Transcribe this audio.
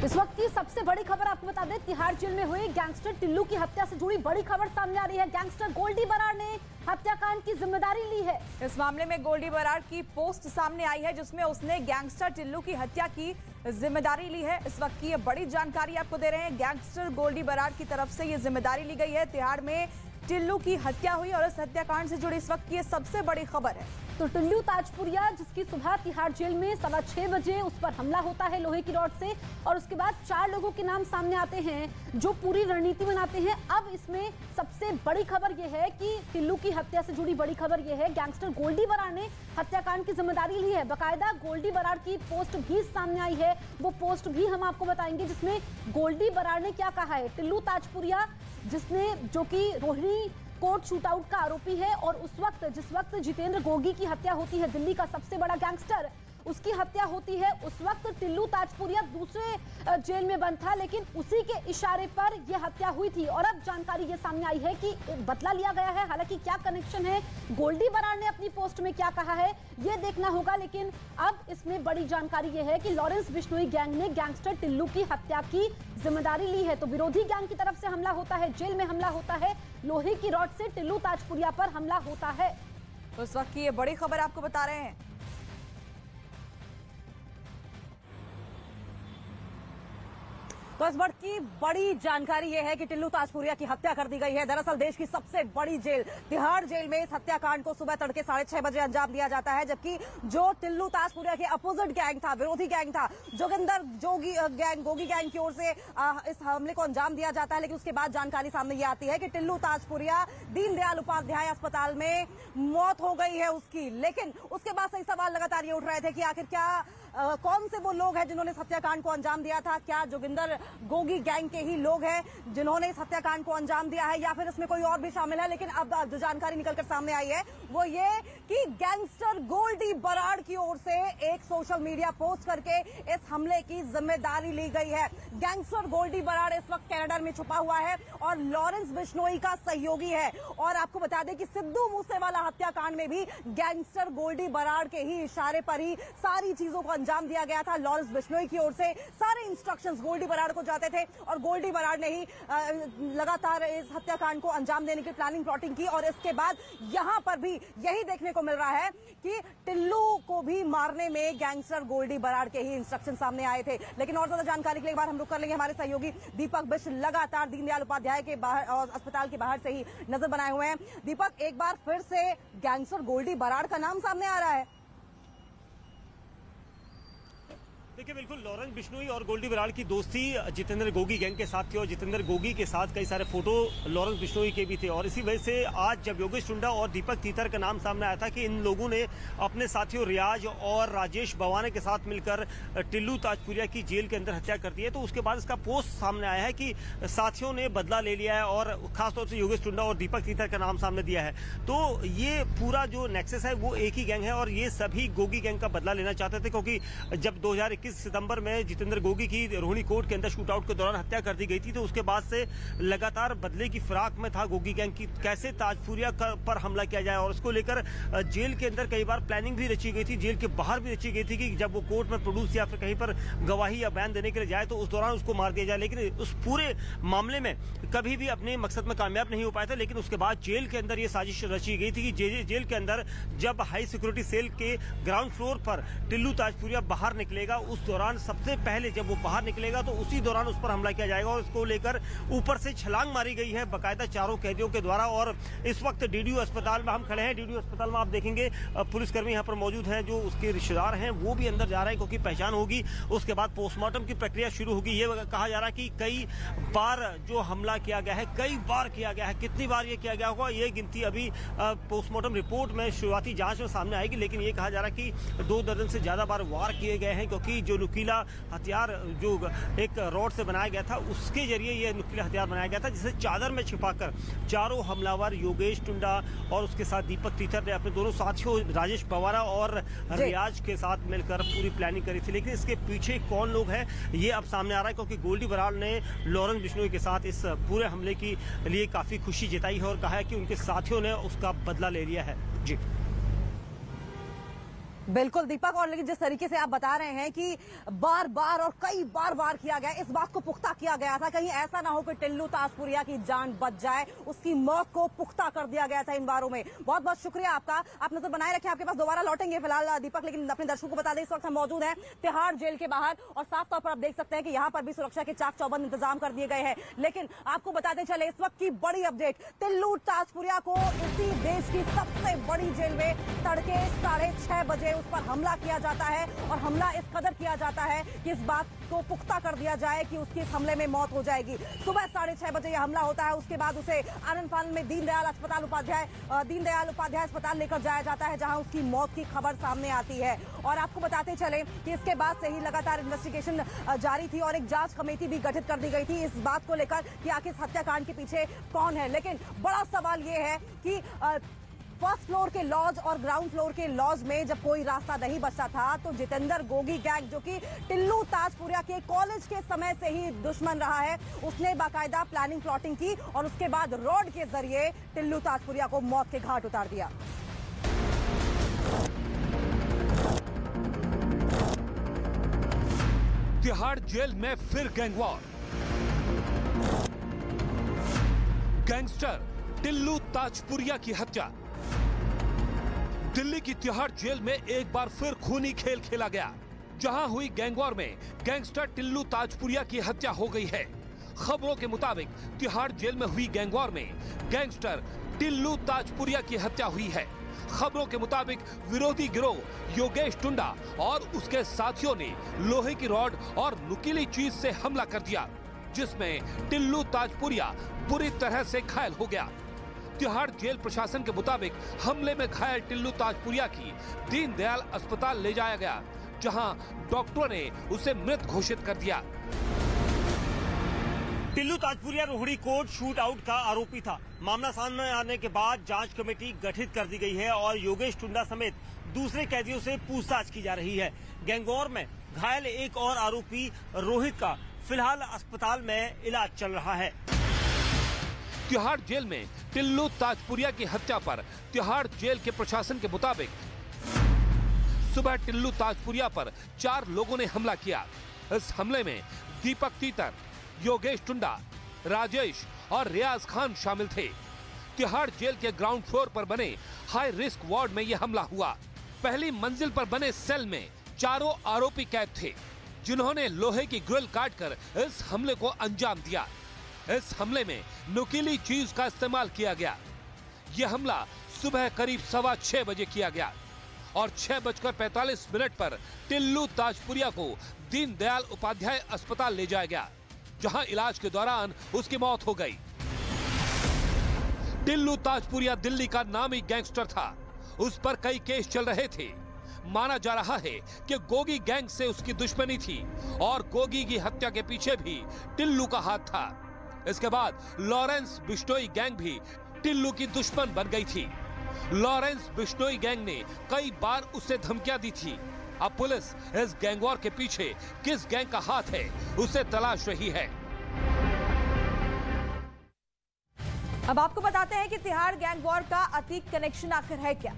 इस वक्त की सबसे बड़ी खबर आपको बता दें, तिहाड़ जेल में हुई गैंगस्टर टिल्लू की हत्या से जुड़ी बड़ी खबर सामने आ रही है। गैंगस्टर गोल्डी बराड़ ने हत्याकांड की जिम्मेदारी ली है। इस मामले में गोल्डी बराड़ की पोस्ट सामने आई है जिसमें उसने गैंगस्टर टिल्लू की हत्या की जिम्मेदारी ली है। इस वक्त की ये बड़ी जानकारी आपको दे रहे हैं। गैंगस्टर गोल्डी बराड़ की तरफ से ये जिम्मेदारी ली गई है। तिहाड़ में टिल्लू की हत्या हुई और इस हत्याकांड से जुड़ी इस वक्त की ये सबसे बड़ी खबर है। तो टिल्लू ताजपुरिया, जिसकी सुबह तिहाड़ जेल में 6:15 बजे उस पर हमला होता है लोहे की रॉड से, और उसके बाद 4 लोगों के नाम सामने आते हैं जो पूरी रणनीति बनाते हैं। अब इसमें सबसे बड़ी खबर यह है कि टिल्लू की हत्या से जुड़ी बड़ी खबर यह है, गैंगस्टर गोल्डी बराड़ ने हत्याकांड की जिम्मेदारी ली है। बाकायदा गोल्डी बराड़ की पोस्ट भी सामने आई है, वो पोस्ट भी हम आपको बताएंगे, जिसमें गोल्डी बराड़ ने क्या कहा है। टिल्लू ताजपुरिया, जो कि रोहिणी कोर्ट शूटआउट का आरोपी है, और जिस वक्त जितेंद्र गोगी की हत्या होती है, दिल्ली का सबसे बड़ा गैंगस्टर, उसकी हत्या होती है, उस वक्त टिल्लू ताजपुरिया दूसरे जेल में बंद था, लेकिन उसी के इशारे पर यह हत्या हुई थी। और अब जानकारी ये सामने आई है कि बदला लिया गया है। हालांकि क्या कनेक्शन है, गोल्डी बराड़ ने अपनी पोस्ट में क्या कहा है, ये देखना होगा। लेकिन अब इसमें बड़ी जानकारी यह है कि लॉरेंस बिश्नोई गैंग ने गैंगस्टर टिल्लू की हत्या की जिम्मेदारी ली है। तो विरोधी गैंग की तरफ से हमला होता है, जेल में हमला होता है, लोहे की रॉड से टिल्लू ताजपुरिया पर हमला होता है। तो इस वक्त की ये बड़ी खबर आपको बता रहे हैं। तो इस वक्त की बड़ी जानकारी यह है कि टिल्लू ताजपुरिया की हत्या कर दी गई है। दरअसल देश की सबसे बड़ी जेल तिहाड़ जेल में इस हत्याकांड को सुबह तड़के 6:30 बजे अंजाम दिया जाता है, जबकि जो टिल्लू ताजपुरिया के अपोजिट गैंग था, विरोधी गैंग था, गोगी गैंग की ओर से इस हमले को अंजाम दिया जाता है। लेकिन उसके बाद जानकारी सामने ये आती है कि टिल्लू ताजपुरिया दीनदयाल उपाध्याय अस्पताल में मौत हो गई है उसकी। लेकिन उसके बाद सही सवाल लगातार ये उठ रहे थे कि आखिर क्या कौन से वो लोग हैं जिन्होंने इस हत्याकांड को अंजाम दिया था। क्या जोगिंदर गोगी गैंग के ही लोग हैं जिन्होंने इस हत्याकांड को अंजाम दिया है, या फिर इसमें कोई और भी शामिल है। लेकिन अब जो जानकारी निकलकर सामने आई है वो ये कि गैंगस्टर गोल्डी बराड़ की ओर से एक सोशल मीडिया पोस्ट करके इस हमले की जिम्मेदारी ली गई है। गैंगस्टर गोल्डी बराड़ इस वक्त कनाडा में छुपा हुआ है और लॉरेंस बिश्नोई का सहयोगी है। और आपको बता दें कि सिद्धू मूसेवाला हत्याकांड में भी गैंगस्टर गोल्डी बराड़ के ही इशारे पर ही सारी चीजों को अंजाम दिया गया था। लॉरेंस बिश्नोई की ओर से सारे इंस्ट्रक्शंस गोल्डी बराड़ को जाते थे और गोल्डी बराड़ ने ही लगातार इस हत्याकांड को अंजाम देने की प्लानिंग की। और इसके बाद यहां पर भी यही देखने को मिल रहा है कि टिल्लू को भी मारने में गैंगस्टर गोल्डी बराड़ के ही इंस्ट्रक्शन सामने आए थे। लेकिन और ज्यादा जानकारी के लिए एक बार हम रुक कर लेंगे। हमारे सहयोगी दीपक बिष्ट लगातार दीनदयाल उपाध्याय के बाहर और अस्पताल के बाहर से ही नजर बनाए हुए हैं। दीपक, एक बार फिर से गैंगस्टर गोल्डी बराड़ का नाम सामने आ रहा है। देखिए, बिल्कुल लॉरेंस बिश्नोई और गोल्डी बराड़ की दोस्ती जितेंद्र गोगी गैंग के साथ थी और जितेंद्र गोगी के साथ कई सारे फोटो लॉरेंस बिश्नोई के भी थे। और इसी वजह से आज जब योगेश टुंडा और दीपक तीतर का नाम सामने आया था कि इन लोगों ने अपने साथियों रियाज और राजेश बवाने के साथ मिलकर टिल्लू ताजपुरिया की जेल के अंदर हत्या कर दी है, तो उसके बाद इसका पोस्ट सामने आया है कि साथियों ने बदला ले लिया है और खासतौर से योगेश टुंडा और दीपक तीतर का नाम सामने दिया है। तो ये पूरा जो नेक्सस है वो एक ही गैंग है और ये सभी गोगी गैंग का बदला लेना चाहते थे, क्योंकि जब 2021 सितंबर में जितेंद्र गोगी की रोहिणी कोर्ट के अंदर शूटआउट के दौरान हत्या कर दी गई थी, तो उसके बाद से लगातार बदले की फिराक में था गोगी गैंग की, कैसे ताजपुरिया पर हमला किया जाए। और उसको लेकर जेल के अंदर कई बार प्लानिंग भी रची गई थी, जेल के बाहर भी रची गई थी कि जब वो कोर्ट में प्रोड्यूस या फिर कहीं पर गवाही या बयान देने के लिए जाए तो उस दौरान उसको मार दिया जाए। लेकिन उस पूरे मामले में कभी भी अपने मकसद में कामयाब नहीं हो पाए थे। लेकिन उसके बाद जेल के अंदर ये साजिश रची गई थी कि जेल के अंदर जब हाई सिक्योरिटी सेल के ग्राउंड फ्लोर पर टिल्लू ताजपुरिया बाहर निकलेगा, उस दौरान सबसे पहले जब वो बाहर निकलेगा तो उसी दौरान उस पर हमला किया जाएगा। और इसको लेकर ऊपर से छलांग मारी गई है बाकायदा चारों कैदियों के द्वारा। और इस वक्त डीडीयू अस्पताल में हम खड़े हैं। डीडीयू अस्पताल में आप देखेंगे पुलिसकर्मी यहाँ पर मौजूद हैं, जो उसके रिश्तेदार हैं वो भी अंदर जा रहे हैं, क्योंकि पहचान होगी। उसके बाद पोस्टमार्टम की प्रक्रिया शुरू होगी। ये कहा जा रहा है कि कई बार जो हमला किया गया है, कई बार किया गया है, कितनी बार ये किया गया होगा ये गिनती अभी पोस्टमार्टम रिपोर्ट में शुरुआती जांच में सामने आएगी। लेकिन ये कहा जा रहा है कि 2 दर्जन से ज्यादा बार वार किए गए हैं, क्योंकि जो नुकीला हथियार जो एक रॉड से बनाया गया था उसके जरिए यह नुकीला हथियार बनाया गया था, जिसे चादर में छिपाकर चारों हमलावर योगेश टुंडा और उसके साथ दीपक तीतर ने अपने दोनों साथियों राजेश पवारा और रियाज के साथ मिलकर पूरी प्लानिंग करी थी। लेकिन इसके पीछे कौन लोग हैं ये अब सामने आ रहा है, क्योंकि गोल्डी बराड़ ने लॉरेंस बिश्नोई के साथ इस पूरे हमले के लिए काफी खुशी जताई है और कहा है कि उनके साथियों ने उसका बदला ले लिया है। जी बिल्कुल दीपक, और लेकिन जिस तरीके से आप बता रहे हैं कि बार बार और कई बार वार किया गया, इस बात को पुख्ता किया गया था कहीं ऐसा ना हो कि टिल्लू ताजपुरिया की जान बच जाए, उसकी मौत को पुख्ता कर दिया गया था इन बारों में। बहुत बहुत शुक्रिया आपका, आप नजर बनाए रखें, आपके पास दोबारा लौटेंगे फिलहाल दीपक, लेकिन अपने दर्शकों को बता दें इस वक्त हम मौजूद हैं तिहाड़ जेल के बाहर और साफ तौर पर आप देख सकते हैं कि यहाँ पर भी सुरक्षा के चाक चौबंद इंतजाम कर दिए गए हैं। लेकिन आपको बताते चले इस वक्त की बड़ी अपडेट, टिल्लू ताजपुरिया को इसी देश की सबसे बड़ी जेल में तड़के 6:30 बजे उस पर हमला किया जाता है और हमला इस कदर किया जाता है कि इस बात को पुख्ता कर दिया जाए कि उसकी इस हमले में मौत हो जाएगी। सुबह 6:30 बजे यह हमला होता है, उसके बाद उसे आनंद फानन में दीनदयाल उपाध्याय अस्पताल लेकर जाया जाता है, जहां उसकी मौत की खबर सामने आती है। और आपको बताते चले कि इसके बाद से ही लगातार इन्वेस्टिगेशन जारी थी और एक जांच कमेटी भी गठित कर दी गई थी इस बात को लेकर कि आखिर इस हत्याकांड के पीछे कौन है। लेकिन बड़ा सवाल यह है कि फर्स्ट फ्लोर के लॉज और ग्राउंड फ्लोर के लॉज में जब कोई रास्ता नहीं बचता था तो जितेंद्र गोगी गैंग, जो कि टिल्लू ताजपुरिया के कॉलेज के समय से ही दुश्मन रहा है, उसने बाकायदा प्लानिंग प्लॉटिंग की और उसके बाद रोड के जरिए टिल्लू ताजपुरिया को मौत के घाट उतार दिया। तिहाड़ जेल में फिर गैंगवॉर, गैंगस्टर टिल्लू ताजपुरिया की हत्या। दिल्ली की तिहाड़ जेल में एक बार फिर खूनी खेल खेला गया, जहां हुई गैंगवॉर में गैंगस्टर टिल्लू ताजपुरिया की हत्या हो गई है। खबरों के मुताबिक तिहाड़ जेल में हुई गैंगवॉर में गैंगस्टर टिल्लू ताजपुरिया की हत्या हुई है। खबरों के मुताबिक विरोधी गिरोह योगेश टुंडा और उसके साथियों ने लोहे की रॉड और नुकीली चीज से हमला कर दिया, जिसमें टिल्लू ताजपुरिया बुरी तरह से घायल हो गया। तिहाड़ जेल प्रशासन के मुताबिक हमले में घायल टिल्लू ताजपुरिया की दीनदयाल अस्पताल ले जाया गया, जहां डॉक्टरों ने उसे मृत घोषित कर दिया। Tillu Tajpuriya Rohini court shoot out का आरोपी था। मामला सामने आने के बाद जांच कमेटी गठित कर दी गई है और योगेश टुंडा समेत दूसरे कैदियों से पूछताछ की जा रही है। गैंगवॉर में घायल एक और आरोपी रोहित का फिलहाल अस्पताल में इलाज चल रहा है। तिहाड़ जेल में टिल्लू ताजपुरिया की हत्या पर तिहाड़ जेल के प्रशासन के मुताबिक सुबह टिल्लू ताजपुरिया पर 4 लोगों ने हमला किया। इस हमले में दीपक तीतर, योगेश टुंडा, राजेश और रियाज खान शामिल थे। तिहाड़ जेल के ग्राउंड फ्लोर पर बने हाई रिस्क वार्ड में यह हमला हुआ। पहली मंजिल पर बने सेल में 4 आरोपी कैद थे, जिन्होंने लोहे की ग्रिल काटकर इस हमले को अंजाम दिया। इस हमले में नुकीली चीज का इस्तेमाल किया गया। यह हमला सुबह करीब 6:15 बजे किया गया और 6:45 पर टिल्लू ताजपुरिया को दीनदयाल उपाध्याय अस्पताल ले जाया गया, जहां इलाज के दौरान उसकी मौत हो गई। टिल्लू ताजपुरिया दिल्ली का नामी गैंगस्टर था। उस पर कई केस चल रहे थे। माना जा रहा है कि गोगी गैंग से उसकी दुश्मनी थी और गोगी की हत्या के पीछे भी टिल्लू का हाथ था। इसके बाद लॉरेंस बिश्नोई गैंग भी टिल्लू की दुश्मन बन गई थी। लॉरेंस बिश्नोई गैंग ने कई बार उसे धमकियां दी थी। अब पुलिस इस गैंगवॉर के पीछे किस गैंग का हाथ है, उसे तलाश रही है। अब आपको बताते हैं कि तिहाड़ गैंग वॉर का अतीत कनेक्शन आखिर है क्या।